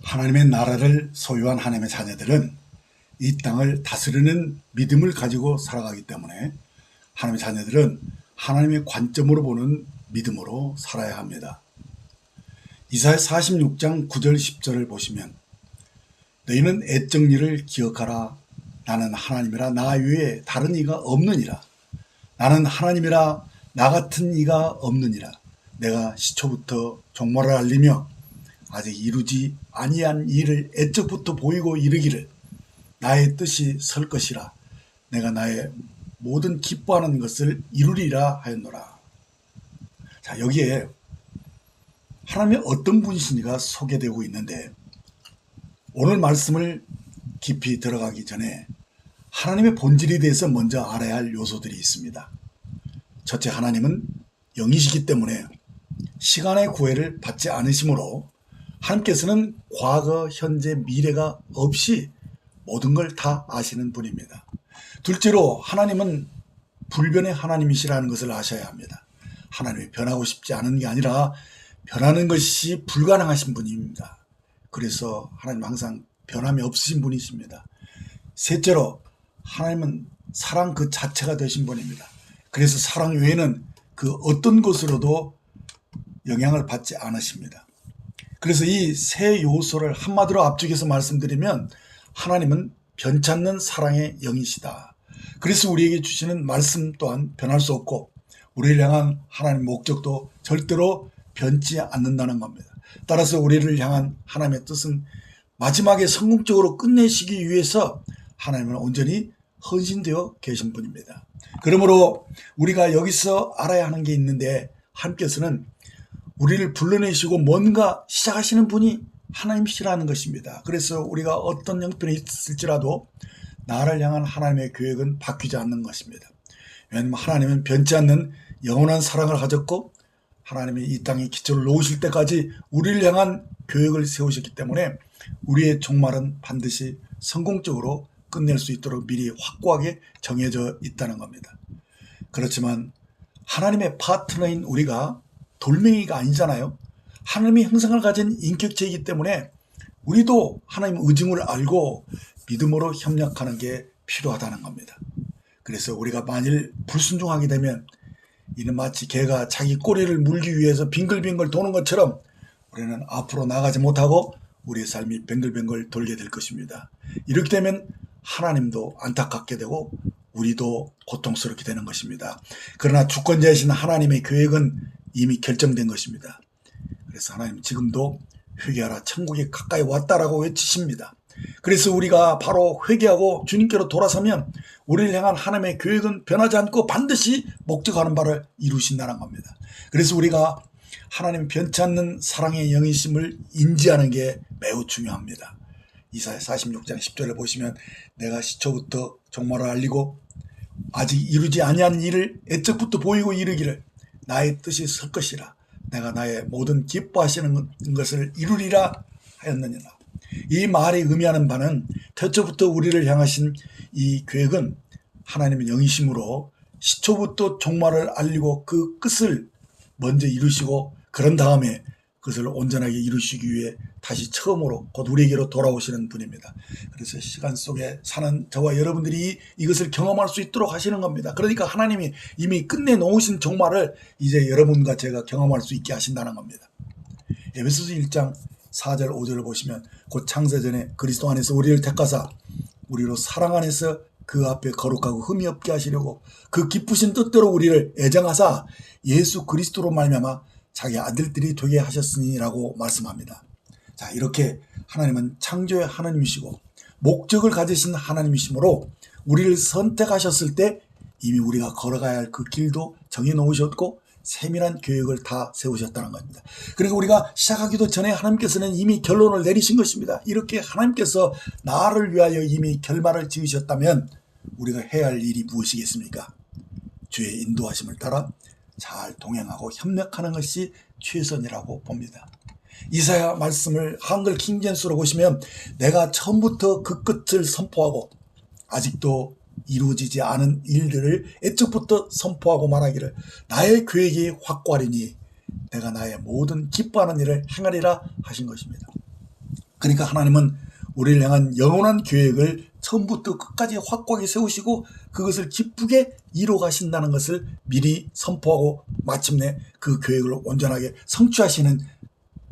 하나님의 나라를 소유한 하나님의 자녀들은 이 땅을 다스리는 믿음을 가지고 살아가기 때문에 하나님의 자녀들은 하나님의 관점으로 보는 믿음으로 살아야 합니다. 이사야 46장 9절 10절을 보시면 너희는 애적 일을 기억하라. 나는 하나님이라 나 외에 다른 이가 없느니라. 나는 하나님이라 나 같은 이가 없느니라. 내가 시초부터 종말을 알리며 아직 이루지 아니한 일을 애적부터 보이고 이르기를 나의 뜻이 설 것이라. 내가 나의 모든 기뻐하는 것을 이루리라 하였노라. 자, 여기에 하나님의 어떤 분이신지가 소개되고 있는데 오늘 말씀을 깊이 들어가기 전에 하나님의 본질에 대해서 먼저 알아야 할 요소들이 있습니다. 첫째, 하나님은 영이시기 때문에 시간의 구애를 받지 않으시므로 하나님께서는 과거, 현재, 미래가 없이 모든 걸 다 아시는 분입니다. 둘째로 하나님은 불변의 하나님이시라는 것을 아셔야 합니다. 하나님이 변하고 싶지 않은 게 아니라 변하는 것이 불가능하신 분입니다. 그래서 하나님 항상 변함이 없으신 분이십니다. 셋째로 하나님은 사랑 그 자체가 되신 분입니다. 그래서 사랑 외에는 그 어떤 것으로도 영향을 받지 않으십니다. 그래서 이 세 요소를 한마디로 압축해서 말씀드리면 하나님은 변찮는 사랑의 영이시다. 그래서 우리에게 주시는 말씀 또한 변할 수 없고 우리를 향한 하나님의 목적도 절대로 변치 않는다는 겁니다. 따라서 우리를 향한 하나님의 뜻은 마지막에 성공적으로 끝내시기 위해서 하나님은 온전히 헌신되어 계신 분입니다. 그러므로 우리가 여기서 알아야 하는 게 있는데 하나님께서는 우리를 불러내시고 뭔가 시작하시는 분이 하나님이시라는 것입니다. 그래서 우리가 어떤 형편에 있을지라도 나를 향한 하나님의 계획은 바뀌지 않는 것입니다. 왜냐하면 하나님은 변치 않는 영원한 사랑을 가졌고 하나님이 이 땅에 기초를 놓으실 때까지 우리를 향한 계획을 세우셨기 때문에 우리의 종말은 반드시 성공적으로 끝낼 수 있도록 미리 확고하게 정해져 있다는 겁니다. 그렇지만 하나님의 파트너인 우리가 돌멩이가 아니잖아요. 하나님의 형상을 가진 인격체이기 때문에 우리도 하나님의 의중을 알고 믿음으로 협력하는 게 필요하다는 겁니다. 그래서 우리가 만일 불순종하게 되면 이는 마치 개가 자기 꼬리를 물기 위해서 빙글빙글 도는 것처럼 우리는 앞으로 나가지 못하고 우리의 삶이 뱅글뱅글 돌게 될 것입니다. 이렇게 되면 하나님도 안타깝게 되고 우리도 고통스럽게 되는 것입니다. 그러나 주권자이신 하나님의 계획은 이미 결정된 것입니다. 그래서 하나님 지금도 회개하라 천국이 가까이 왔다라고 외치십니다. 그래서 우리가 바로 회개하고 주님께로 돌아서면 우리를 향한 하나님의 계획은 변하지 않고 반드시 목적하는 바를 이루신다는 겁니다. 그래서 우리가 하나님 변치 않는 사랑의 영이심을 인지하는 게 매우 중요합니다. 이사야 46장 10절을 보시면 내가 시초부터 종말을 알리고 아직 이루지 아니한 일을 애적부터 보이고 이르기를 나의 뜻이 설 것이라. 내가 나의 모든 기뻐하시는 것을 이루리라 하였느니라. 이 말이 의미하는 바는 태초부터 우리를 향하신 이 계획은 하나님의 영이심으로 시초부터 종말을 알리고 그 끝을 먼저 이루시고 그런 다음에 그것을 온전하게 이루시기 위해 다시 처음으로 곧 우리에게로 돌아오시는 분입니다. 그래서 시간 속에 사는 저와 여러분들이 이것을 경험할 수 있도록 하시는 겁니다. 그러니까 하나님이 이미 끝내놓으신 종말을 이제 여러분과 제가 경험할 수 있게 하신다는 겁니다. 에베소서 1장 4절 5절을 보시면 곧 창세전에 그리스도 안에서 우리를 택하사 우리로 사랑 안에서 그 앞에 거룩하고 흠이 없게 하시려고 그 기쁘신 뜻대로 우리를 애정하사 예수 그리스도로 말미암아 자기 아들들이 되게 하셨으니라고 말씀합니다. 자, 이렇게 하나님은 창조의 하나님이시고 목적을 가지신 하나님이시므로 우리를 선택하셨을 때 이미 우리가 걸어가야 할 그 길도 정해놓으셨고 세밀한 계획을 다 세우셨다는 겁니다. 그리고 우리가 시작하기도 전에 하나님께서는 이미 결론을 내리신 것입니다. 이렇게 하나님께서 나를 위하여 이미 결말을 지으셨다면 우리가 해야 할 일이 무엇이겠습니까? 주의 인도하심을 따라 잘 동행하고 협력하는 것이 최선이라고 봅니다. 이사야 말씀을 한글 킹제임스로 보시면 내가 처음부터 그 끝을 선포하고 아직도 이루어지지 않은 일들을 애초부터 선포하고 말하기를 나의 계획이 확고하리니 내가 나의 모든 기뻐하는 일을 행하리라 하신 것입니다. 그러니까 하나님은 우리를 향한 영원한 계획을 처음부터 끝까지 확고하게 세우시고 그것을 기쁘게 이뤄 가신다는 것을 미리 선포하고 마침내 그 계획을 온전하게 성취하시는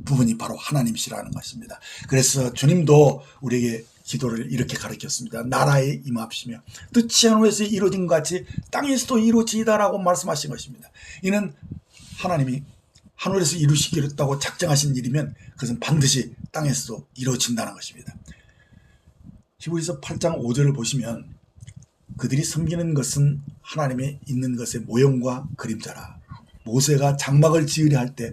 부분이 바로 하나님이시라는 것입니다. 그래서 주님도 우리에게 기도를 이렇게 가르쳤습니다. 나라에 임합시며 뜻이 하늘에서 이루어진 것 같이 땅에서도 이루어지이다라고 말씀하신 것입니다. 이는 하나님이 하늘에서 이루시겠다고 작정하신 일이면 그것은 반드시 땅에서도 이루어진다는 것입니다. 히브리서 8장 5절을 보시면 그들이 섬기는 것은 하나님의 있는 것의 모형과 그림자라. 모세가 장막을 지으려 할 때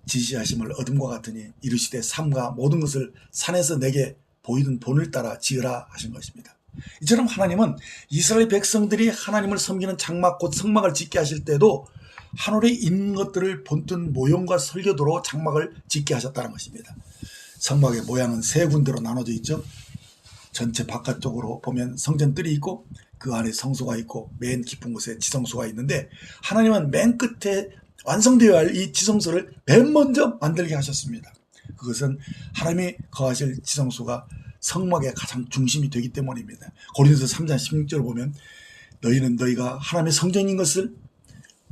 지시하심을 어둠과 같으니 이르시되 삼가 모든 것을 산에서 내게 보이던 본을 따라 지으라 하신 것입니다. 이처럼 하나님은 이스라엘 백성들이 하나님을 섬기는 장막 곧 성막을 짓게 하실 때도 하늘에 있는 것들을 본뜬 모형과 설계도로 장막을 짓게 하셨다는 것입니다. 성막의 모양은 세 군데로 나눠져 있죠. 전체 바깥쪽으로 보면 성전뜰이 있고 그 안에 성소가 있고 맨 깊은 곳에 지성소가 있는데 하나님은 맨 끝에 완성되어야 할 이 지성소를 맨 먼저 만들게 하셨습니다. 그것은 하나님이 거하실 지성소가 성막의 가장 중심이 되기 때문입니다. 고린도서 3장 16절을 보면 너희는 너희가 하나님의 성전인 것을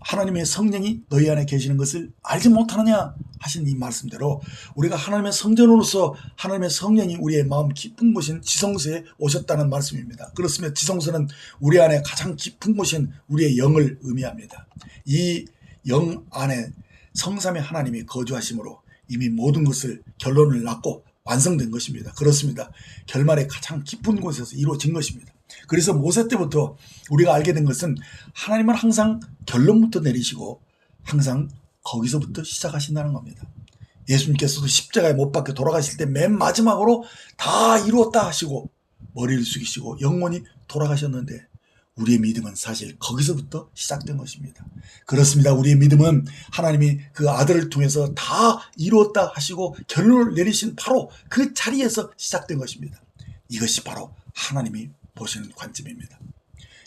하나님의 성령이 너희 안에 계시는 것을 알지 못하느냐 하신 이 말씀대로 우리가 하나님의 성전으로서 하나님의 성령이 우리의 마음 깊은 곳인 지성소에 오셨다는 말씀입니다. 그렇으면 지성소는 우리 안에 가장 깊은 곳인 우리의 영을 의미합니다. 이 영 안에 성삼의 하나님이 거주하심으로 이미 모든 것을 결론을 낳고 완성된 것입니다. 그렇습니다. 결말의 가장 깊은 곳에서 이루어진 것입니다. 그래서 모세 때부터 우리가 알게 된 것은 하나님은 항상 결론부터 내리시고 항상 거기서부터 시작하신다는 겁니다. 예수님께서도 십자가에 못 박혀 돌아가실 때 맨 마지막으로 다 이루었다 하시고 머리를 숙이시고 영원히 돌아가셨는데 우리의 믿음은 사실 거기서부터 시작된 것입니다. 그렇습니다. 우리의 믿음은 하나님이 그 아들을 통해서 다 이루었다 하시고 결론을 내리신 바로 그 자리에서 시작된 것입니다. 이것이 바로 하나님이 보시는 관점입니다.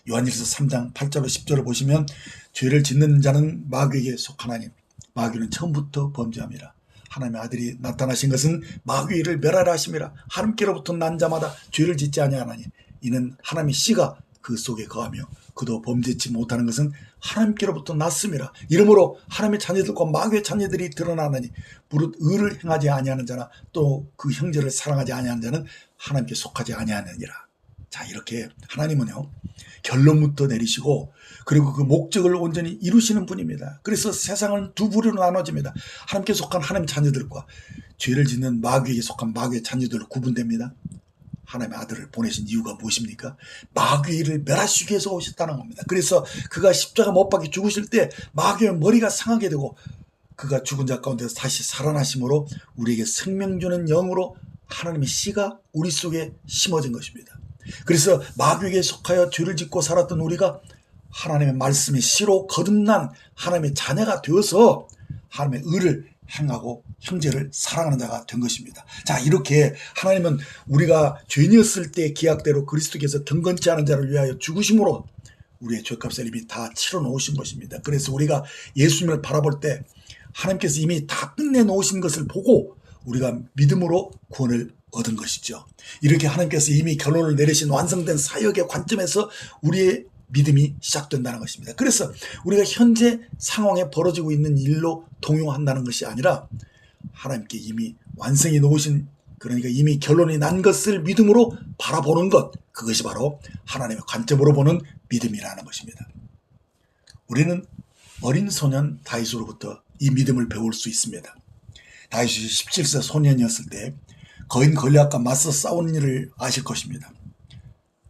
요한일서 3장 8절로 10절을 보시면 죄를 짓는 자는 마귀에게 속하나니 마귀는 처음부터 범죄함이라. 하나님의 아들이 나타나신 것은 마귀를 멸하라 하심이라. 하나님께로부터 난 자마다 죄를 짓지 아니하나니 이는 하나님의 씨가 그 속에 거하며 그도 범죄치 못하는 것은 하나님께로부터 났음이라. 이러므로 하나님의 자녀들과 마귀의 자녀들이 드러나느니 무릇 의를 행하지 아니하는 자나 또 그 형제를 사랑하지 아니하는 자는 하나님께 속하지 아니하느니라. 자, 이렇게 하나님은요 결론부터 내리시고 그리고 그 목적을 온전히 이루시는 분입니다. 그래서 세상은 두 부류로 나눠집니다. 하나님께 속한 하나님의 자녀들과 죄를 짓는 마귀에게 속한 마귀의 자녀들로 구분됩니다. 하나님의 아들을 보내신 이유가 무엇입니까? 마귀를 멸하시기 위해서 오셨다는 겁니다. 그래서 그가 십자가 못 박혀 죽으실 때 마귀의 머리가 상하게 되고 그가 죽은 자 가운데서 다시 살아나심으로 우리에게 생명 주는 영으로 하나님의 씨가 우리 속에 심어진 것입니다. 그래서 마귀에게 속하여 죄를 짓고 살았던 우리가 하나님의 말씀의 씨로 거듭난 하나님의 자녀가 되어서 하나님의 의를 행하고 형제를 사랑하는 자가 된 것입니다. 자, 이렇게 하나님은 우리가 죄인이었을 때 기약대로 그리스도께서 경건치 않은 자를 위하여 죽으심으로 우리의 죄값을 이미 다 치러 놓으신 것입니다. 그래서 우리가 예수님을 바라볼 때 하나님께서 이미 다 끝내 놓으신 것을 보고 우리가 믿음으로 구원을 얻은 것이죠. 이렇게 하나님께서 이미 결론을 내리신 완성된 사역의 관점에서 우리의 믿음이 시작된다는 것입니다. 그래서 우리가 현재 상황에 벌어지고 있는 일로 동요한다는 것이 아니라 하나님께 이미 완성해 놓으신, 그러니까 이미 결론이 난 것을 믿음으로 바라보는 것, 그것이 바로 하나님의 관점으로 보는 믿음이라는 것입니다. 우리는 어린 소년 다윗으로부터 이 믿음을 배울 수 있습니다. 다윗이 17세 소년이었을 때 거인 골리앗과 맞서 싸우는 일을 아실 것입니다.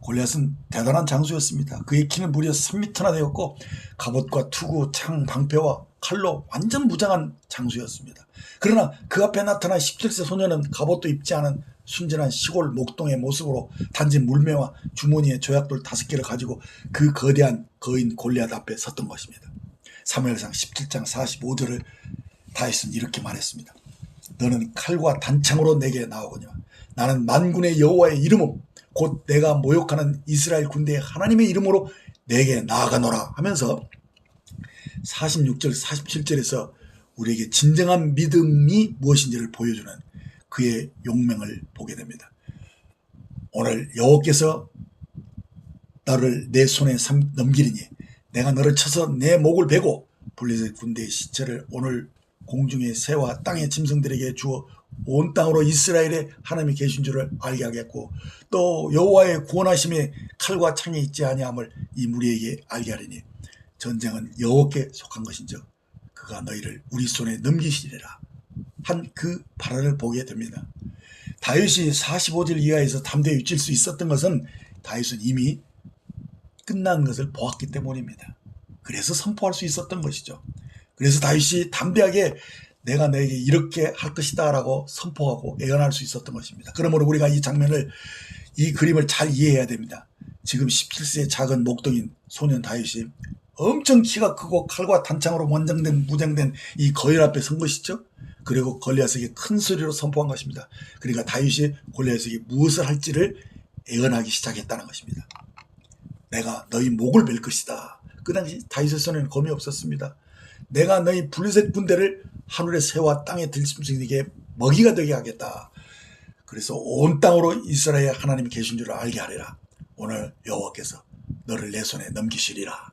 골리앗은 대단한 장수였습니다. 그의 키는 무려 3m나 되었고 갑옷과 투구, 창, 방패와 칼로 완전 무장한 장수였습니다. 그러나 그 앞에 나타난 17세 소년은 갑옷도 입지 않은 순진한 시골 목동의 모습으로 단지 물매와 주머니에 조약돌 5개를 가지고 그 거대한 거인 골리앗 앞에 섰던 것입니다. 사무엘상 17장 45절을 다윗은 이렇게 말했습니다. 너는 칼과 단창으로 내게 나오거니와 나는 만군의 여호와의 이름으로 곧 내가 모욕하는 이스라엘 군대의 하나님의 이름으로 내게 나아가노라 하면서 46절 47절에서 우리에게 진정한 믿음이 무엇인지를 보여주는 그의 용맹을 보게 됩니다. 오늘 여호와께서 너를 내 손에 넘기리니 내가 너를 쳐서 내 목을 베고 블레셋 군대의 시체를 오늘 공중의 새와 땅의 짐승들에게 주어 온 땅으로 이스라엘의 하나님이 계신 줄을 알게 하겠고 또 여호와의 구원하심이 칼과 창에 있지 아니함을 이 무리에게 알게 하리니 전쟁은 여호와께 속한 것인즉 그가 너희를 우리 손에 넘기시리라 한 그 발언을 보게 됩니다. 다윗이 45절 이하에서 담대히 외칠 수 있었던 것은 다윗은 이미 끝난 것을 보았기 때문입니다. 그래서 선포할 수 있었던 것이죠. 그래서 다윗이 담대하게 내가 너에게 이렇게 할 것이다 라고 선포하고 예언할 수 있었던 것입니다. 그러므로 우리가 이 그림을 잘 이해해야 됩니다. 지금 17세의 작은 목동인 소년 다윗이 엄청 키가 크고 칼과 단창으로 무장된 이 거인 앞에 선 것이죠. 그리고 골리앗에게 큰 소리로 선포한 것입니다. 그러니까 다윗이 골리앗에게 무엇을 할지를 예언하기 시작했다는 것입니다. 내가 너희 목을 벨 것이다. 그 당시 다윗의 손에는 검이 없었습니다. 내가 너희 블레셋 군대를 하늘의 새와 땅의 들짐승에게 먹이가 되게 하겠다. 그래서 온 땅으로 이스라엘 하나님이 계신 줄을 알게 하리라. 오늘 여호와께서 너를 내 손에 넘기시리라.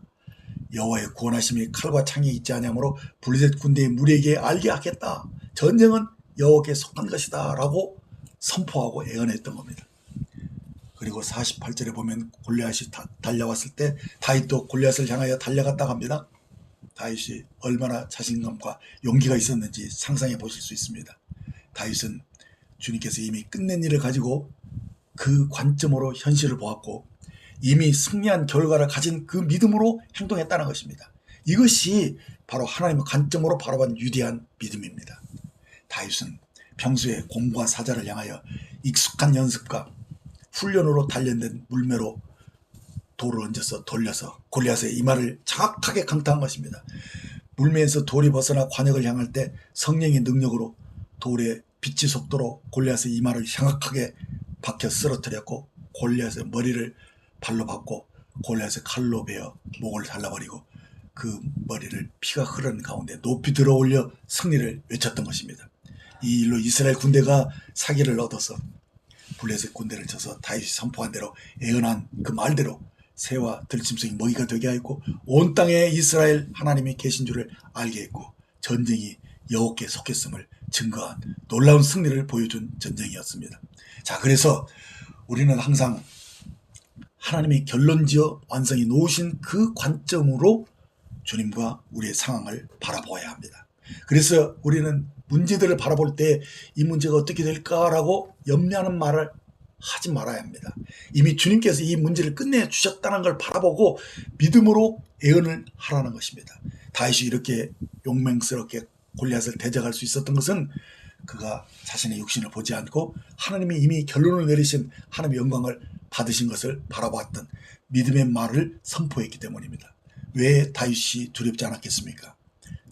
여호와의 구원하심이 칼과 창에 있지 아니하므로 블레셋 군대의 무리에게 알게 하겠다. 전쟁은 여호와께 속한 것이다 라고 선포하고 예언했던 겁니다. 그리고 48절에 보면 골리앗이 달려왔을 때 다윗도 골리앗을 향하여 달려갔다 합니다. 다윗이 얼마나 자신감과 용기가 있었는지 상상해 보실 수 있습니다. 다윗은 주님께서 이미 끝낸 일을 가지고 그 관점으로 현실을 보았고 이미 승리한 결과를 가진 그 믿음으로 행동했다는 것입니다. 이것이 바로 하나님의 관점으로 바라본 위대한 믿음입니다. 다윗은 평소에 공과 사자를 향하여 익숙한 연습과 훈련으로 단련된 물매로 돌을 얹어서 돌려서 골리앗의 이마를 정확하게 강타한 것입니다. 물매에서 돌이 벗어나 관역을 향할 때 성령의 능력으로 돌의 빛의 속도로 골리앗의 이마를 정확하게 박혀 쓰러뜨렸고 골리앗의 머리를 발로 밟고 골리앗의 칼로 베어 목을 잘라버리고 그 머리를 피가 흐르는 가운데 높이 들어올려 승리를 외쳤던 것입니다. 이 일로 이스라엘 군대가 사기를 얻어서 블레셋 군대를 쳐서 다윗이 선포한 대로 예언한 그 말대로 새와 들짐승이 먹이가 되게 하였고 온 땅에 이스라엘 하나님이 계신 줄을 알게 했고 전쟁이 여호와께 속했음을 증거한 놀라운 승리를 보여준 전쟁이었습니다. 자, 그래서 우리는 항상 하나님이 결론지어 완성해 놓으신 그 관점으로 주님과 우리의 상황을 바라보아야 합니다. 그래서 우리는 문제들을 바라볼 때 이 문제가 어떻게 될까라고 염려하는 말을 하지 말아야 합니다. 이미 주님께서 이 문제를 끝내 주셨다는 걸 바라보고 믿음으로 예언을 하라는 것입니다. 다윗이 이렇게 용맹스럽게 골리앗을 대적할 수 있었던 것은 그가 자신의 육신을 보지 않고 하나님이 이미 결론을 내리신 하나님의 영광을 받으신 것을 바라보았던 믿음의 말을 선포했기 때문입니다. 왜 다윗이 두렵지 않았겠습니까?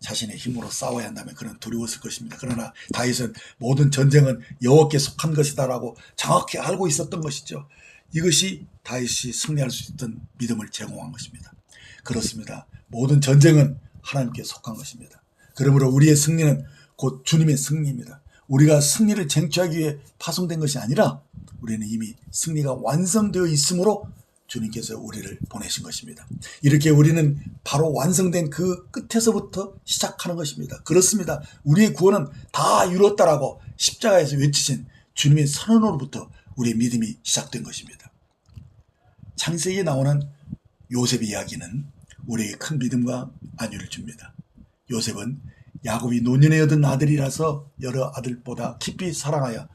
자신의 힘으로 싸워야 한다면 그는 두려웠을 것입니다. 그러나 다윗은 모든 전쟁은 여호와께 속한 것이다 라고 정확히 알고 있었던 것이죠. 이것이 다윗이 승리할 수 있던 믿음을 제공한 것입니다. 그렇습니다. 모든 전쟁은 하나님께 속한 것입니다. 그러므로 우리의 승리는 곧 주님의 승리입니다. 우리가 승리를 쟁취하기 위해 파송된 것이 아니라 우리는 이미 승리가 완성되어 있으므로 주님께서 우리를 보내신 것입니다. 이렇게 우리는 바로 완성된 그 끝에서부터 시작하는 것입니다. 그렇습니다. 우리의 구원은 다 이루었다라고 십자가에서 외치신 주님의 선언으로부터 우리의 믿음이 시작된 것입니다. 창세기에 나오는 요셉의 이야기는 우리에게 큰 믿음과 안위를 줍니다. 요셉은 야곱이 노년에 얻은 아들이라서 여러 아들보다 깊이 사랑하여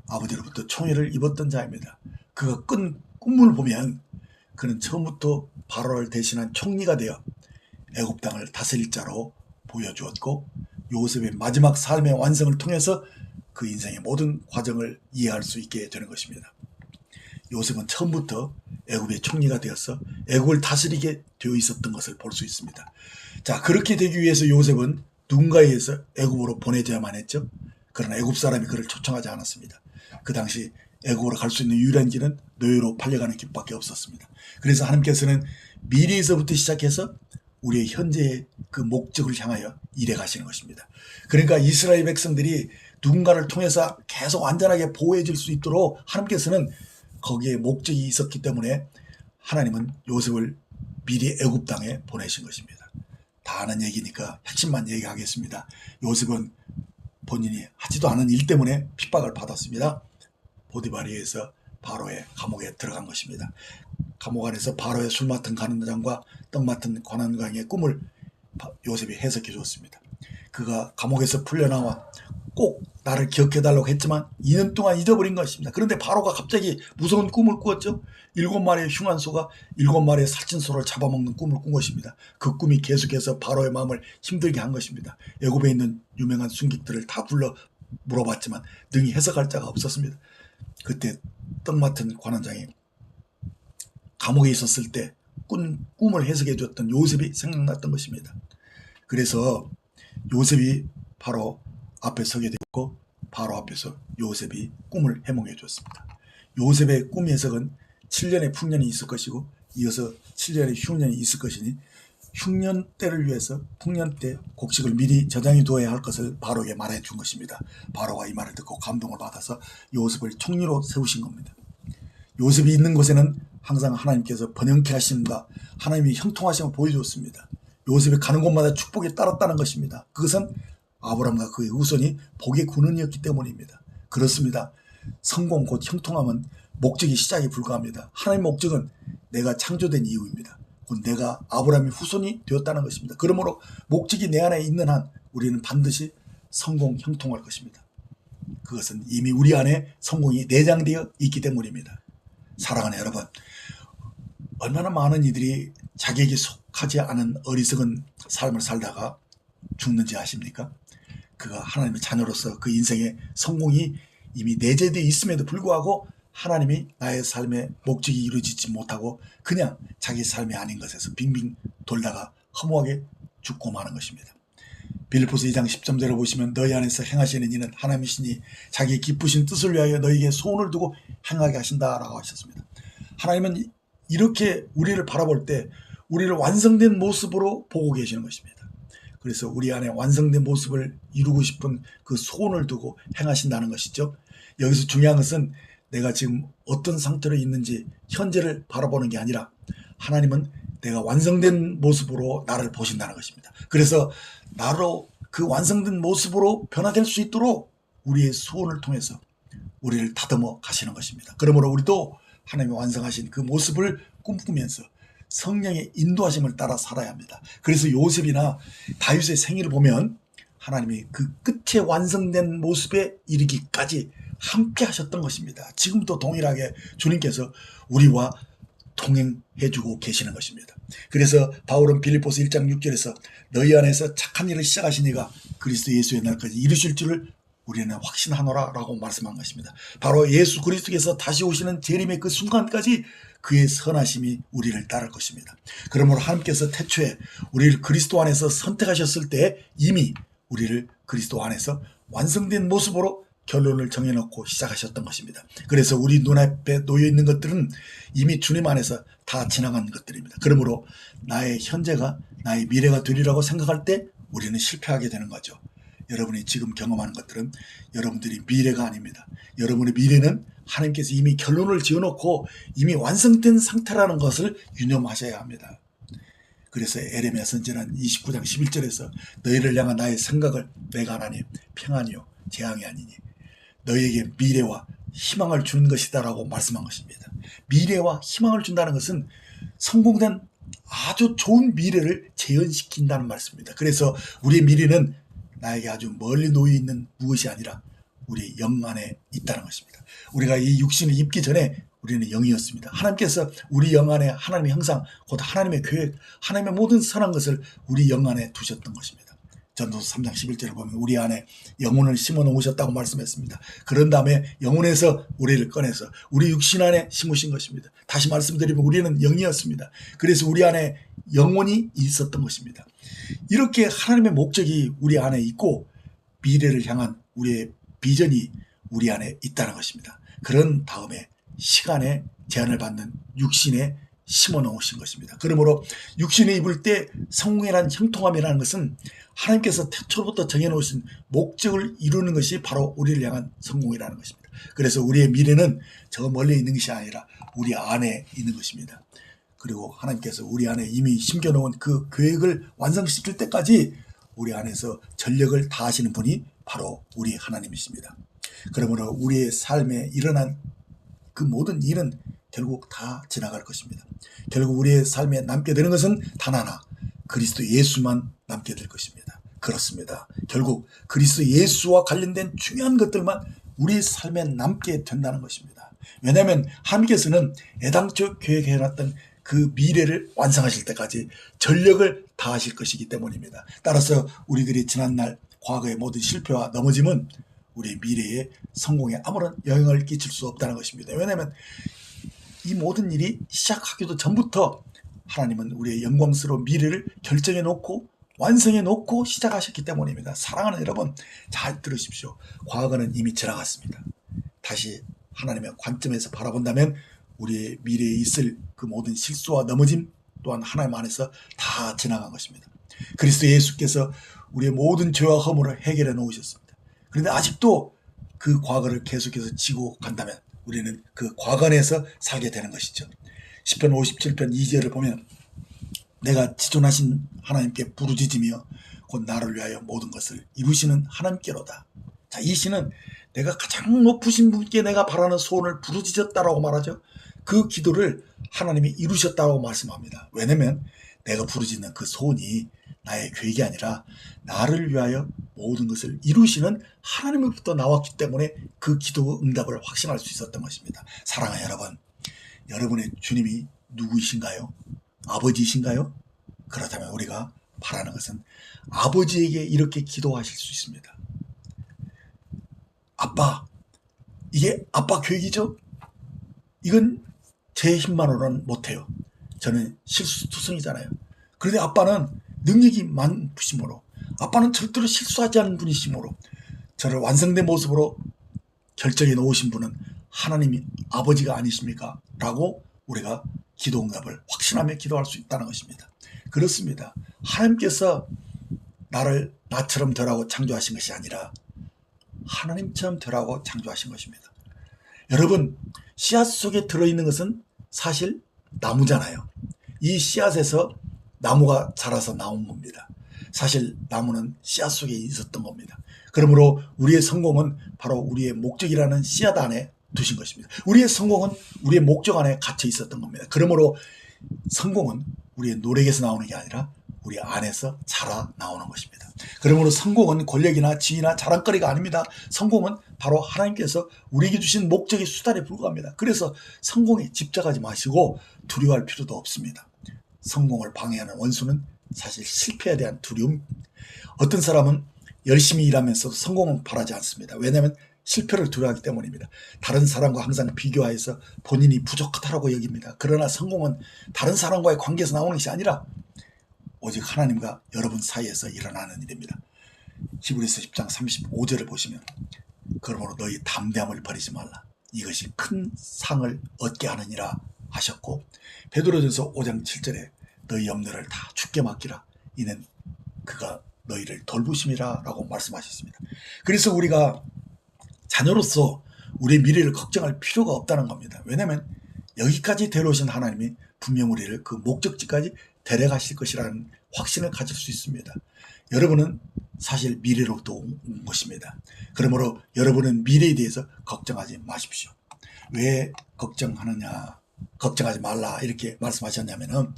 아버지로부터 총애를 입었던 자입니다. 그가 꾼 꿈을 보면 그는 처음부터 바로를 대신한 총리가 되어 애굽 땅을 다스릴 자로 보여주었고 요셉의 마지막 삶의 완성을 통해서 그 인생의 모든 과정을 이해할 수 있게 되는 것입니다. 요셉은 처음부터 애굽의 총리가 되어서 애굽을 다스리게 되어 있었던 것을 볼 수 있습니다. 자, 그렇게 되기 위해서 요셉은 누군가에 의해서 애굽으로 보내져야만 했죠. 그러나 애굽 사람이 그를 초청하지 않았습니다. 그 당시 애굽으로 갈 수 있는 유일한 길은 노예로 팔려가는 길밖에 없었습니다. 그래서 하나님께서는 미래에서부터 시작해서 우리의 현재의 그 목적을 향하여 일해 가시는 것입니다. 그러니까 이스라엘 백성들이 누군가를 통해서 계속 안전하게 보호해 줄 수 있도록 하나님께서는 거기에 목적이 있었기 때문에 하나님은 요셉을 미리 애굽 땅에 보내신 것입니다. 다 아는 얘기니까 핵심만 얘기하겠습니다. 요셉은 본인이 하지도 않은 일 때문에 핍박을 받았습니다. 보디바리에서 바로의 감옥에 들어간 것입니다. 감옥 안에서 바로의 술 맡은 관원장과 떡 맡은 관원장의 꿈을 요셉이 해석해 줬습니다. 그가 감옥에서 풀려나와 꼭 나를 기억해달라고 했지만 2년 동안 잊어버린 것입니다. 그런데 바로가 갑자기 무서운 꿈을 꾸었죠. 7마리의 흉한소가 7마리의 살찐소를 잡아먹는 꿈을 꾼 것입니다. 그 꿈이 계속해서 바로의 마음을 힘들게 한 것입니다. 애굽에 있는 유명한 순객들을 다 불러 물어봤지만 능히 해석할 자가 없었습니다. 그때 떡 맡은 관원장이 감옥에 있었을 때 꿈을 해석해 줬던 요셉이 생각났던 것입니다. 그래서 요셉이 바로 앞에 서게 되었고 바로 앞에서 요셉이 꿈을 해몽해 줬습니다. 요셉의 꿈 해석은 7년의 풍년이 있을 것이고 이어서 7년의 흉년이 있을 것이니 흉년 때를 위해서 풍년 때 곡식을 미리 저장해 두어야 할 것을 바로에게 말해 준 것입니다. 바로가 이 말을 듣고 감동을 받아서 요셉을 총리로 세우신 겁니다. 요셉이 있는 곳에는 항상 하나님께서 번영케 하심과 하나님이 형통하심을 보여줬습니다. 요셉이 가는 곳마다 축복이 따랐다는 것입니다. 그것은 아브라함과 그의 후손이 복의 근원이었기 때문입니다. 그렇습니다. 성공 곧 형통함은 목적이 시작에 불과합니다. 하나님의 목적은 내가 창조된 이유입니다. 곧 내가 아브라함의 후손이 되었다는 것입니다. 그러므로 목적이 내 안에 있는 한 우리는 반드시 성공 형통할 것입니다. 그것은 이미 우리 안에 성공이 내장되어 있기 때문입니다. 사랑하는 여러분, 얼마나 많은 이들이 자기에게 속하지 않은 어리석은 삶을 살다가 죽는지 아십니까? 그가 하나님의 자녀로서 그 인생의 성공이 이미 내재되어 있음에도 불구하고 하나님이 나의 삶의 목적이 이루어지지 못하고 그냥 자기 삶이 아닌 것에서 빙빙 돌다가 허무하게 죽고 마는 것입니다. 빌립보서 2장 10절을 보시면 너희 안에서 행하시는 이는 하나님이시니 자기의 기쁘신 뜻을 위하여 너희에게 소원을 두고 행하게 하신다라고 하셨습니다. 하나님은 이렇게 우리를 바라볼 때 우리를 완성된 모습으로 보고 계시는 것입니다. 그래서 우리 안에 완성된 모습을 이루고 싶은 그 소원을 두고 행하신다는 것이죠. 여기서 중요한 것은 내가 지금 어떤 상태로 있는지 현재를 바라보는 게 아니라 하나님은 내가 완성된 모습으로 나를 보신다는 것입니다. 그래서 나로 그 완성된 모습으로 변화될 수 있도록 우리의 소원을 통해서 우리를 다듬어 가시는 것입니다. 그러므로 우리도 하나님이 완성하신 그 모습을 꿈꾸면서 성령의 인도하심을 따라 살아야 합니다. 그래서 요셉이나 다윗의 생애를 보면 하나님이 그 끝에 완성된 모습에 이르기까지 함께 하셨던 것입니다. 지금도 동일하게 주님께서 우리와 동행해주고 계시는 것입니다. 그래서 바울은 빌립보서 1장 6절에서 너희 안에서 착한 일을 시작하신 이가 그리스도 예수의 날까지 이루실 줄을 우리는 확신하노라 라고 말씀한 것입니다. 바로 예수 그리스도께서 다시 오시는 재림의 그 순간까지 그의 선하심이 우리를 따를 것입니다. 그러므로 하나님께서 태초에 우리를 그리스도 안에서 선택하셨을 때 이미 우리를 그리스도 안에서 완성된 모습으로 결론을 정해놓고 시작하셨던 것입니다. 그래서 우리 눈앞에 놓여있는 것들은 이미 주님 안에서 다 지나간 것들입니다. 그러므로 나의 현재가 나의 미래가 되리라고 생각할 때 우리는 실패하게 되는 거죠. 여러분이 지금 경험하는 것들은 여러분들이 미래가 아닙니다. 여러분의 미래는 하나님께서 이미 결론을 지어놓고 이미 완성된 상태라는 것을 유념하셔야 합니다. 그래서 에레미야 선지자는 29장 11절에서 너희를 향한 나의 생각을 내가 하나님 평안이요 재앙이 아니니 너희에게 미래와 희망을 주는 것이다 라고 말씀한 것입니다. 미래와 희망을 준다는 것은 성공된 아주 좋은 미래를 재현시킨다는 말씀입니다. 그래서 우리의 미래는 나에게 아주 멀리 놓여 있는 무엇이 아니라 우리 영 안에 있다는 것입니다. 우리가 이 육신을 입기 전에 우리는 영이었습니다. 하나님께서 우리 영 안에 하나님의 형상, 곧 하나님의 계획, 하나님의 모든 선한 것을 우리 영 안에 두셨던 것입니다. 전도서 3장 11절을 보면 우리 안에 영혼을 심어 놓으셨다고 말씀했습니다. 그런 다음에 영혼에서 우리를 꺼내서 우리 육신 안에 심으신 것입니다. 다시 말씀드리면 우리는 영이었습니다. 그래서 우리 안에 영혼이 있었던 것입니다. 이렇게 하나님의 목적이 우리 안에 있고 미래를 향한 우리의 비전이 우리 안에 있다는 것입니다. 그런 다음에 시간의 제한을 받는 육신의 심어 놓으신 것입니다. 그러므로 육신을 입을 때 성공이라는 형통함이라는 것은 하나님께서 태초부터 정해놓으신 목적을 이루는 것이 바로 우리를 향한 성공이라는 것입니다. 그래서 우리의 미래는 저 멀리 있는 것이 아니라 우리 안에 있는 것입니다. 그리고 하나님께서 우리 안에 이미 심겨놓은 그 계획을 완성시킬 때까지 우리 안에서 전력을 다하시는 분이 바로 우리 하나님이십니다. 그러므로 우리의 삶에 일어난 그 모든 일은 결국 다 지나갈 것입니다. 결국 우리의 삶에 남게 되는 것은 단 하나, 그리스도 예수만 남게 될 것입니다. 그렇습니다. 결국 그리스도 예수와 관련된 중요한 것들만 우리의 삶에 남게 된다는 것입니다. 왜냐하면 하나님께서는 애당초 계획해놨던 그 미래를 완성하실 때까지 전력을 다하실 것이기 때문입니다. 따라서 우리들이 지난날 과거의 모든 실패와 넘어짐은 우리의 미래의 성공에 아무런 영향을 끼칠 수 없다는 것입니다. 왜냐하면 이 모든 일이 시작하기도 전부터 하나님은 우리의 영광스러운 미래를 결정해 놓고 완성해 놓고 시작하셨기 때문입니다. 사랑하는 여러분, 잘 들으십시오. 과거는 이미 지나갔습니다. 다시 하나님의 관점에서 바라본다면 우리의 미래에 있을 그 모든 실수와 넘어짐 또한 하나님 안에서 다 지나간 것입니다. 그리스도 예수께서 우리의 모든 죄와 허물을 해결해 놓으셨습니다. 그런데 아직도 그 과거를 계속해서 지고 간다면 우리는 그 과거 안에서 살게 되는 것이죠. 시편 57편 2절을 보면 내가 지존하신 하나님께 부르짖으며 곧 나를 위하여 모든 것을 이루시는 하나님께로다. 자, 이 시는 내가 가장 높으신 분께 내가 바라는 소원을 부르짖었다라고 말하죠. 그 기도를 하나님이 이루셨다고 말씀합니다. 왜냐하면 내가 부르짖는 그 소원이 나의 계획이 아니라 나를 위하여 모든 것을 이루시는 하나님으로부터 나왔기 때문에 그 기도 응답을 확신할 수 있었던 것입니다. 사랑하는 여러분, 여러분의 주님이 누구이신가요? 아버지이신가요? 그렇다면 우리가 바라는 것은 아버지에게 이렇게 기도하실 수 있습니다. 아빠, 이게 아빠 계획이죠? 이건 제 힘만으로는 못해요. 저는 실수투성이잖아요. 그런데 아빠는 능력이 많으시므로, 아빠는 절대로 실수하지 않는 분이시므로 저를 완성된 모습으로 결정해 놓으신 분은 하나님이 아버지가 아니십니까? 라고 우리가 기도 응답을 확신하며 기도할 수 있다는 것입니다. 그렇습니다. 하나님께서 나를 나처럼 되라고 창조하신 것이 아니라 하나님처럼 되라고 창조하신 것입니다. 여러분, 씨앗 속에 들어있는 것은 사실 나무잖아요. 이 씨앗에서 나무가 자라서 나온 겁니다. 사실 나무는 씨앗 속에 있었던 겁니다. 그러므로 우리의 성공은 바로 우리의 목적이라는 씨앗 안에 두신 것입니다. 우리의 성공은 우리의 목적 안에 갇혀 있었던 겁니다. 그러므로 성공은 우리의 노력에서 나오는 게 아니라 우리 안에서 자라 나오는 것입니다. 그러므로 성공은 권력이나 지위나 자랑거리가 아닙니다. 성공은 바로 하나님께서 우리에게 주신 목적의 수단에 불과합니다. 그래서 성공에 집착하지 마시고 두려워할 필요도 없습니다. 성공을 방해하는 원수는 사실 실패에 대한 두려움. 어떤 사람은 열심히 일하면서도 성공은 바라지 않습니다. 왜냐하면 실패를 두려워하기 때문입니다. 다른 사람과 항상 비교하여서 본인이 부족하다고 여깁니다. 그러나 성공은 다른 사람과의 관계에서 나오는 것이 아니라 오직 하나님과 여러분 사이에서 일어나는 일입니다. 히브리서 10장 35절을 보시면 그러므로 너희 담대함을 버리지 말라. 이것이 큰 상을 얻게 하느니라 하셨고, 베드로전서 5장 7절에 너희 염려를 다 주께 맡기라. 이는 그가 너희를 돌보심이라 라고 말씀하셨습니다. 그래서 우리가 자녀로서 우리의 미래를 걱정할 필요가 없다는 겁니다. 왜냐하면 여기까지 데려오신 하나님이 분명 우리를 그 목적지까지 데려가실 것이라는 확신을 가질 수 있습니다. 여러분은 사실 미래로부터 온 것입니다. 그러므로 여러분은 미래에 대해서 걱정하지 마십시오. 왜 걱정하느냐, 걱정하지 말라 이렇게 말씀하셨냐면은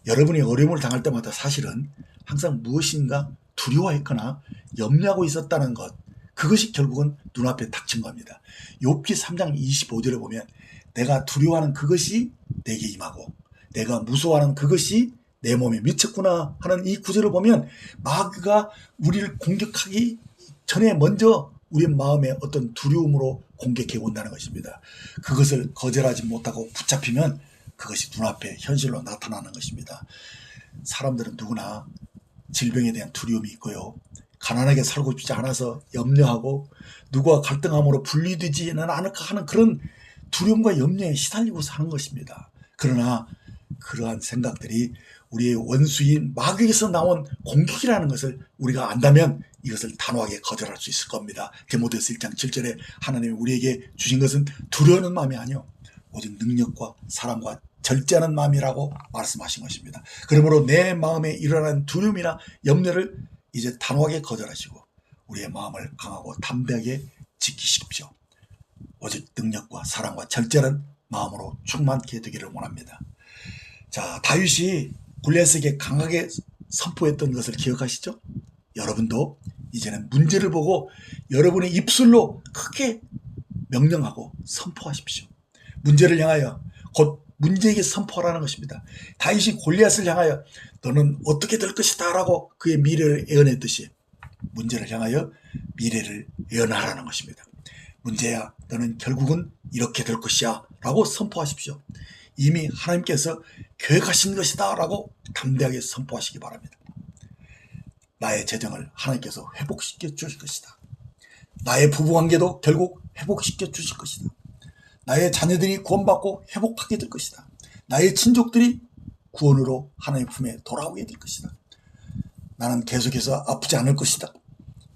여러분이 어려움을 당할 때마다 사실은 항상 무엇인가 두려워했거나 염려하고 있었다는 것, 그것이 결국은 눈앞에 닥친 겁니다. 욥기 3장 25절에 보면 내가 두려워하는 그것이 내게 임하고 내가 무서워하는 그것이 내 몸에 미쳤구나 하는 이 구절을 보면 마귀가 우리를 공격하기 전에 먼저 우리 마음에 어떤 두려움으로 공격해 온다는 것입니다. 그것을 거절하지 못하고 붙잡히면 그것이 눈앞에 현실로 나타나는 것입니다. 사람들은 누구나 질병에 대한 두려움이 있고요. 가난하게 살고 싶지 않아서 염려하고 누구와 갈등함으로 분리되지는 않을까 하는 그런 두려움과 염려에 시달리고 사는 것입니다. 그러나 그러한 생각들이 우리의 원수인 마귀에서 나온 공격이라는 것을 우리가 안다면 이것을 단호하게 거절할 수 있을 겁니다. 디모데후서 1장 7절에 하나님이 우리에게 주신 것은 두려워하는 마음이 아니요 오직 능력과 사랑과 절제하는 마음이라고 말씀하신 것입니다. 그러므로 내 마음에 일어나는 두려움이나 염려를 이제 단호하게 거절하시고 우리의 마음을 강하고 담대하게 지키십시오. 오직 능력과 사랑과 절제하는 마음으로 충만케 되기를 원합니다. 자, 다윗이 골리앗에게 강하게 선포했던 것을 기억하시죠? 여러분도 이제는 문제를 보고 여러분의 입술로 크게 명령하고 선포하십시오. 문제를 향하여 곧 문제에게 선포하라는 것입니다. 다윗이 골리앗을 향하여 너는 어떻게 될 것이다 라고 그의 미래를 예언했듯이 문제를 향하여 미래를 예언하라는 것입니다. 문제야 너는 결국은 이렇게 될 것이야 라고 선포하십시오. 이미 하나님께서 계획하신 것이다 라고 담대하게 선포하시기 바랍니다. 나의 재정을 하나님께서 회복시켜 주실 것이다. 나의 부부관계도 결국 회복시켜 주실 것이다. 나의 자녀들이 구원받고 회복하게 될 것이다. 나의 친족들이 구원으로 하나님 품에 돌아오게 될 것이다. 나는 계속해서 아프지 않을 것이다.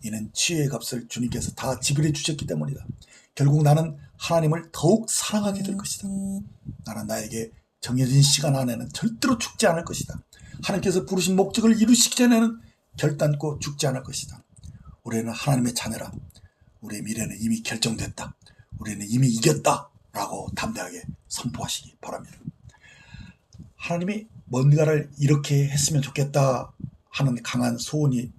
이는 치유의 값을 주님께서 다 지불해 주셨기 때문이다. 결국 나는 하나님을 더욱 사랑하게 될 것이다. 나는 나에게 정해진 시간 안에는 절대로 죽지 않을 것이다. 하나님께서 부르신 목적을 이루시기 전에는 결단코 죽지 않을 것이다. 우리는 하나님의 자녀라. 우리의 미래는 이미 결정됐다. 우리는 이미 이겼다 라고 담대하게 선포하시기 바랍니다. 하나님이 뭔가를 이렇게 했으면 좋겠다 하는 강한 소원을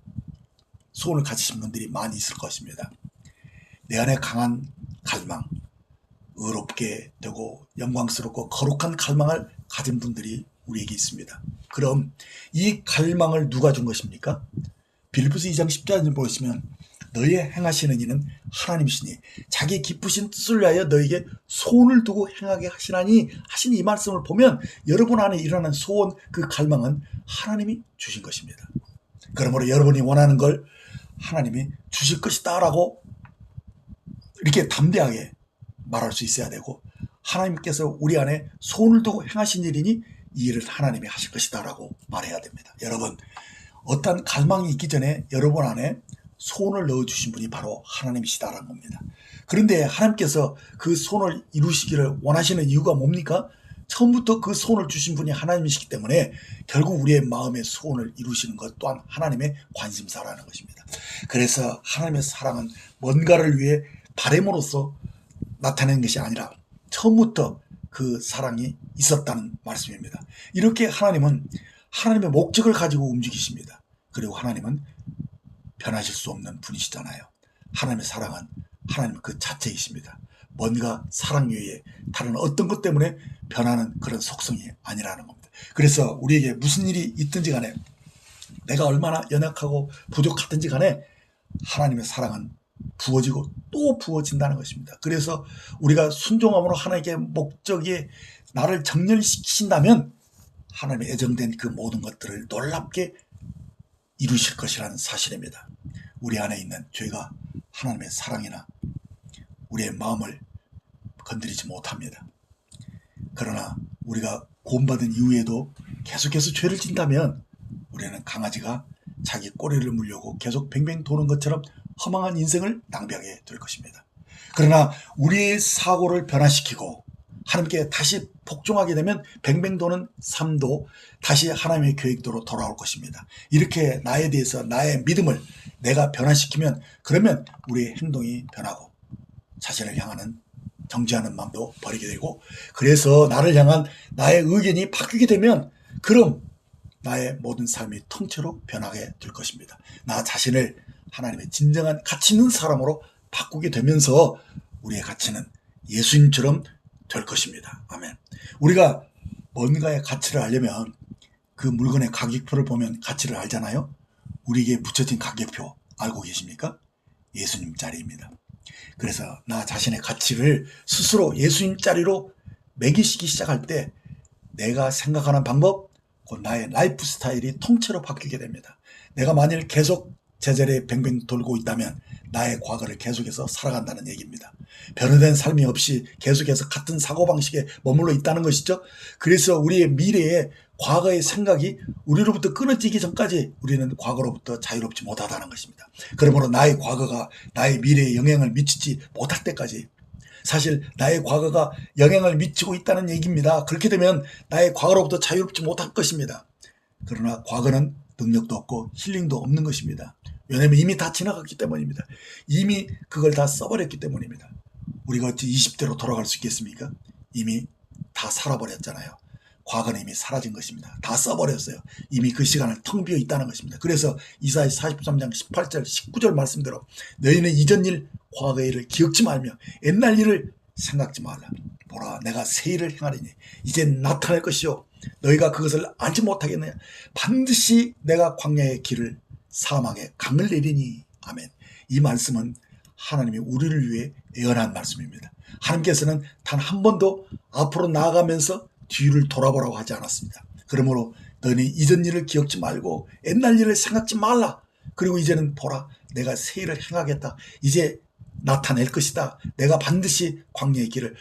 가지신 분들이 많이 있을 것입니다. 내 안에 강한 갈망, 의롭게 되고 영광스럽고 거룩한 갈망을 가진 분들이 우리에게 있습니다. 그럼 이 갈망을 누가 준 것입니까? 빌립보서 2장 10절을 보시면 너희의 행하시는 이는 하나님이시니 자기 기쁘신 뜻을 위하여 너에게 소원을 두고 행하게 하시나니 하신 이 말씀을 보면 여러분 안에 일어난 소원, 그 갈망은 하나님이 주신 것입니다. 그러므로 여러분이 원하는 걸 하나님이 주실 것이다 라고 이렇게 담대하게 말할 수 있어야 되고, 하나님께서 우리 안에 소원을 두고 행하신 일이니 이 일을 하나님이 하실 것이다 라고 말해야 됩니다. 여러분, 어떤 갈망이 있기 전에 여러분 안에 소원을 넣어주신 분이 바로 하나님이시다라는 겁니다. 그런데 하나님께서 그 소원을 이루시기를 원하시는 이유가 뭡니까? 처음부터 그 소원을 주신 분이 하나님이시기 때문에 결국 우리의 마음의 소원을 이루시는 것 또한 하나님의 관심사라는 것입니다. 그래서 하나님의 사랑은 뭔가를 위해 바램으로써 나타내는 것이 아니라 처음부터 그 사랑이 있었다는 말씀입니다. 이렇게 하나님은 하나님의 목적을 가지고 움직이십니다. 그리고 하나님은 변하실 수 없는 분이시잖아요. 하나님의 사랑은 하나님 그 자체이십니다. 뭔가 사랑 외에 다른 어떤 것 때문에 변하는 그런 속성이 아니라는 겁니다. 그래서 우리에게 무슨 일이 있든지 간에 내가 얼마나 연약하고 부족하든지 간에 하나님의 사랑은 부어지고 또 부어진다는 것입니다. 그래서 우리가 순종함으로 하나님의 목적에 나를 정렬시키신다면 하나님의 애정된 그 모든 것들을 놀랍게 이루실 것이라는 사실입니다. 우리 안에 있는 죄가 하나님의 사랑이나 우리의 마음을 건드리지 못합니다. 그러나 우리가 구원받은 이후에도 계속해서 죄를 짓다면 우리는 강아지가 자기 꼬리를 물려고 계속 뱅뱅 도는 것처럼 허망한 인생을 낭비하게 될 것입니다. 그러나 우리의 사고를 변화시키고 하나님께 다시 복종하게 되면 뱅뱅 도는 삶도 다시 하나님의 계획대로 돌아올 것입니다. 이렇게 나에 대해서 나의 믿음을 내가 변화시키면 그러면 우리의 행동이 변하고 자신을 향하는 정죄하는 마음도 버리게 되고, 그래서 나를 향한 나의 의견이 바뀌게 되면 그럼 나의 모든 삶이 통째로 변하게 될 것입니다. 나 자신을 하나님의 진정한 가치 있는 사람으로 바꾸게 되면서 우리의 가치는 예수님처럼 될 것입니다. 아멘. 우리가 뭔가의 가치를 알려면 그 물건의 가격표를 보면 가치를 알잖아요. 우리에게 붙여진 가격표 알고 계십니까? 예수님 자리입니다. 그래서 나 자신의 가치를 스스로 예수님 자리로 매기시기 시작할 때 내가 생각하는 방법, 곧 나의 라이프 스타일이 통째로 바뀌게 됩니다. 내가 만일 계속 제자리에 뱅뱅 돌고 있다면 나의 과거를 계속해서 살아간다는 얘기입니다. 변화된 삶이 없이 계속해서 같은 사고방식에 머물러 있다는 것이죠. 그래서 우리의 미래에 과거의 생각이 우리로부터 끊어지기 전까지 우리는 과거로부터 자유롭지 못하다는 것입니다. 그러므로 나의 과거가 나의 미래에 영향을 미치지 못할 때까지, 사실 나의 과거가 영향을 미치고 있다는 얘기입니다. 그렇게 되면 나의 과거로부터 자유롭지 못할 것입니다. 그러나 과거는 능력도 없고 힐링도 없는 것입니다. 왜냐하면 이미 다 지나갔기 때문입니다. 이미 그걸 다 써버렸기 때문입니다. 우리가 어찌 20대로 돌아갈 수 있겠습니까? 이미 다 살아버렸잖아요. 과거는 이미 사라진 것입니다. 다 써버렸어요. 이미 그 시간을 텅 비어 있다는 것입니다. 그래서 이사야 43장 18절 19절 말씀대로 너희는 이전 일 과거의 일을 기억지 말며 옛날 일을 생각지 말라. 보라, 내가 새 일을 행하리니 이제 나타날 것이요 너희가 그것을 알지 못하겠느냐. 반드시 내가 광야의 길을 사막에 강을 내리니. 아멘. 이 말씀은 하나님이 우리를 위해 예언한 말씀입니다. 하나님께서는 단 한 번도 앞으로 나아가면서 뒤를 돌아보라고 하지 않았습니다. 그러므로 너희 이전 일을 기억지 말고 옛날 일을 생각지 말라. 그리고 이제는 보라, 내가 새 일을 행하겠다. 이제 나타낼 것이다. 내가 반드시 광야의 길을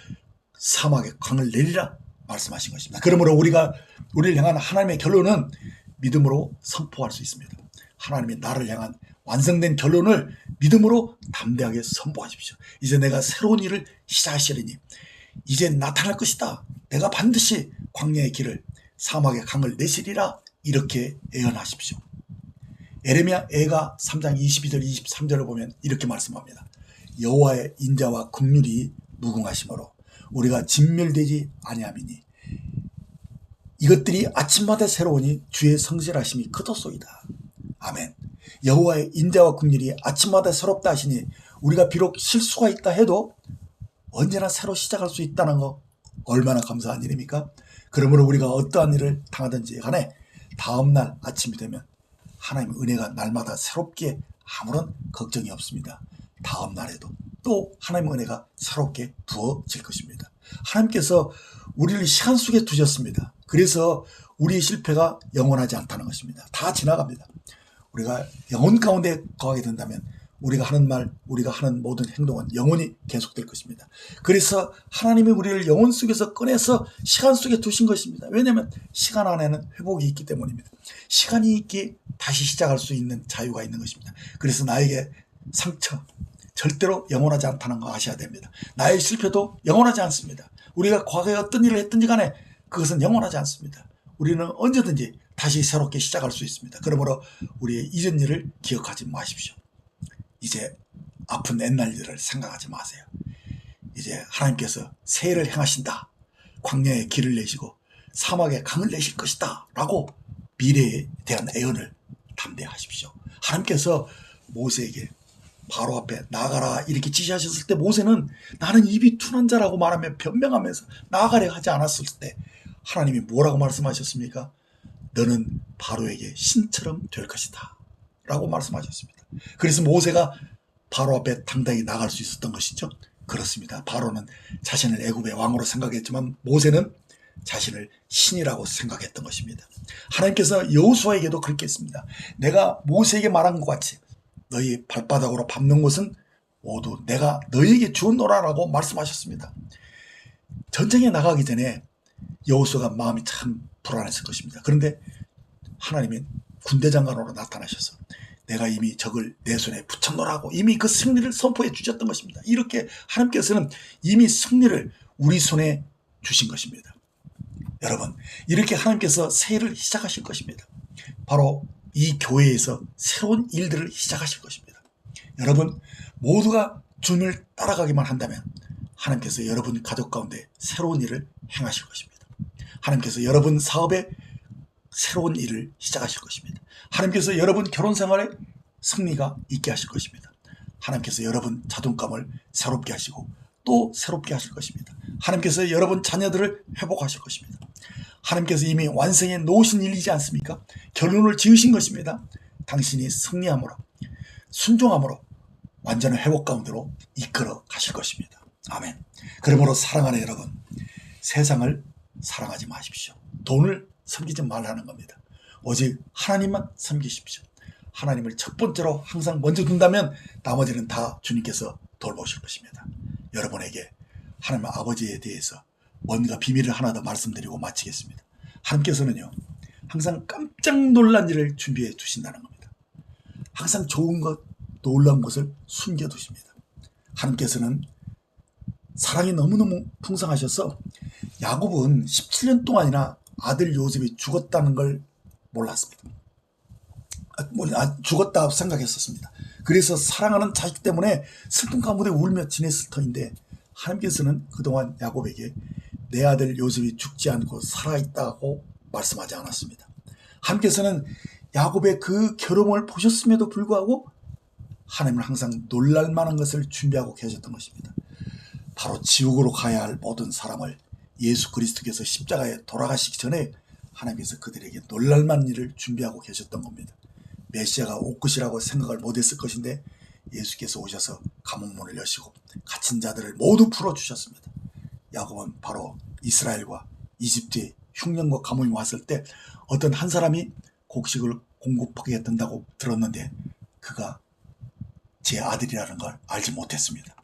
사막에 강을 내리라 말씀하신 것입니다. 그러므로 우리를 향한 하나님의 결론은 믿음으로 선포할 수 있습니다. 하나님이 나를 향한 완성된 결론을 믿음으로 담대하게 선포하십시오. 이제 내가 새로운 일을 시작하시리니 이제 나타날 것이다. 내가 반드시 광야의 길을 사막의 강을 내시리라. 이렇게 예언하십시오. 예레미야 애가 3장 22절 23절을 보면 이렇게 말씀합니다. 여호와의 인자와 긍휼이 무궁하심으로 우리가 진멸되지 아니함이니 이것들이 아침마다 새로우니 주의 성실하심이 크도소이다. 아멘. 여호와의 인자와 긍휼이 아침마다 새롭다 하시니 우리가 비록 실수가 있다 해도 언제나 새로 시작할 수 있다는 거 얼마나 감사한 일입니까? 그러므로 우리가 어떠한 일을 당하든지 간에 다음날 아침이 되면 하나님의 은혜가 날마다 새롭게 아무런 걱정이 없습니다. 다음 날에도 또 하나님의 은혜가 새롭게 부어질 것입니다. 하나님께서 우리를 시간 속에 두셨습니다. 그래서 우리의 실패가 영원하지 않다는 것입니다. 다 지나갑니다. 우리가 영혼 가운데 거하게 된다면 우리가 하는 말, 우리가 하는 모든 행동은 영원히 계속될 것입니다. 그래서 하나님이 우리를 영혼 속에서 꺼내서 시간 속에 두신 것입니다. 왜냐하면 시간 안에는 회복이 있기 때문입니다. 시간이 있기에 다시 시작할 수 있는 자유가 있는 것입니다. 그래서 나에게 상처 절대로 영원하지 않다는 거 아셔야 됩니다. 나의 실패도 영원하지 않습니다. 우리가 과거에 어떤 일을 했든지 간에 그것은 영원하지 않습니다. 우리는 언제든지 다시 새롭게 시작할 수 있습니다. 그러므로 우리의 이전 일을 기억하지 마십시오. 이제 아픈 옛날 일을 생각하지 마세요. 이제 하나님께서 새 일을 행하신다. 광야에 길을 내시고 사막에 강을 내실 것이다. 라고 미래에 대한 예언을 담대하십시오. 하나님께서 모세에게 바로 앞에 나가라 이렇게 지시하셨을 때 모세는 나는 입이 둔한 자라고 말하며 변명하면서 나가려 하지 않았을 때 하나님이 뭐라고 말씀하셨습니까? 너는 바로에게 신처럼 될 것이다. 라고 말씀하셨습니다. 그래서 모세가 바로 앞에 당당히 나갈 수 있었던 것이죠. 그렇습니다. 바로는 자신을 애굽의 왕으로 생각했지만 모세는 자신을 신이라고 생각했던 것입니다. 하나님께서 여호수아에게도 그렇게 했습니다. 내가 모세에게 말한 것 같이 너희 발바닥으로 밟는 곳은 모두 내가 너희에게 주었노라라고 말씀하셨습니다. 전쟁에 나가기 전에 여호수아가 마음이 참 불안했을 것입니다. 그런데 하나님이 군대장관으로 나타나셔서 내가 이미 적을 내 손에 붙였노라고 이미 그 승리를 선포해 주셨던 것입니다. 이렇게 하나님께서는 이미 승리를 우리 손에 주신 것입니다. 여러분, 이렇게 하나님께서 새 일을 시작하실 것입니다. 바로 이 교회에서 새로운 일들을 시작하실 것입니다. 여러분 모두가 주님을 따라가기만 한다면 하나님께서 여러분 가족 가운데 새로운 일을 행하실 것입니다. 하나님께서 여러분 사업에 새로운 일을 시작하실 것입니다. 하나님께서 여러분 결혼 생활에 승리가 있게 하실 것입니다. 하나님께서 여러분 자존감을 새롭게 하시고 또 새롭게 하실 것입니다. 하나님께서 여러분 자녀들을 회복하실 것입니다. 하나님께서 이미 완성해 놓으신 일이지 않습니까? 결론을 지으신 것입니다. 당신이 승리함으로 순종함으로 완전한 회복 가운데로 이끌어 가실 것입니다. 아멘. 그러므로 사랑하는 여러분, 세상을 사랑하지 마십시오. 돈을 섬기지 말라는 겁니다. 오직 하나님만 섬기십시오. 하나님을 첫 번째로 항상 먼저 둔다면 나머지는 다 주님께서 돌보실 것입니다. 여러분에게 하나님 아버지에 대해서 뭔가 비밀을 하나 더 말씀드리고 마치겠습니다. 하나님께서는요, 항상 깜짝 놀란 일을 준비해 두신다는 겁니다. 항상 좋은 것, 놀라운 것을 숨겨두십니다. 하나님께서는 사랑이 너무너무 풍성하셔서 야곱은 17년 동안이나 아들 요셉이 죽었다는 걸 몰랐습니다. 죽었다 생각했었습니다. 그래서 사랑하는 자식 때문에 슬픈 가운데 울며 지냈을 터인데 하나님께서는 그동안 야곱에게 내 아들 요셉이 죽지 않고 살아있다고 말씀하지 않았습니다. 하나님께서는 야곱의 그 결혼을 보셨음에도 불구하고 하나님은 항상 놀랄만한 것을 준비하고 계셨던 것입니다. 바로 지옥으로 가야 할 모든 사람을 예수 그리스도께서 십자가에 돌아가시기 전에 하나님께서 그들에게 놀랄만한 일을 준비하고 계셨던 겁니다. 메시아가 올 것이라고 생각을 못했을 것인데 예수께서 오셔서 감옥문을 여시고 갇힌 자들을 모두 풀어주셨습니다. 야곱은 바로 이스라엘과 이집트의 흉년과 감옥이 왔을 때 어떤 한 사람이 곡식을 공급하게 된다고 들었는데 그가 제 아들이라는 걸 알지 못했습니다.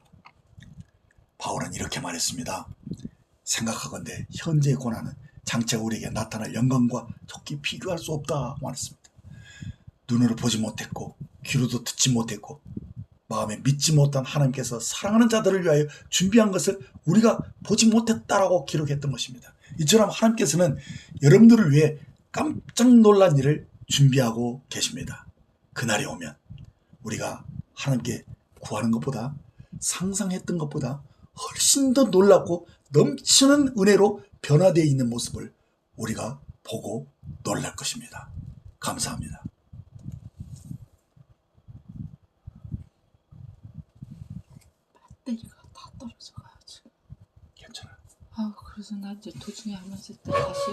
바울은 이렇게 말했습니다. 생각하건대 현재의 고난은 장차 우리에게 나타날 영광과 좋게 비교할 수 없다 말했습니다. 눈으로 보지 못했고 귀로도 듣지 못했고 마음에 믿지 못한 하나님께서 사랑하는 자들을 위하여 준비한 것을 우리가 보지 못했다라고 기록했던 것입니다. 이처럼 하나님께서는 여러분들을 위해 깜짝 놀란 일을 준비하고 계십니다. 그날이 오면 우리가 하나님께 구하는 것보다 상상했던 것보다 훨씬 더 놀랍고 넘치는 은혜로 변화되어 있는 모습을 우리가 보고 놀랄 것입니다. 감사합니다. 배터리가 다 떨어져 가지고. 괜찮아요. 그래서 나 이제 도중에 하면서 다시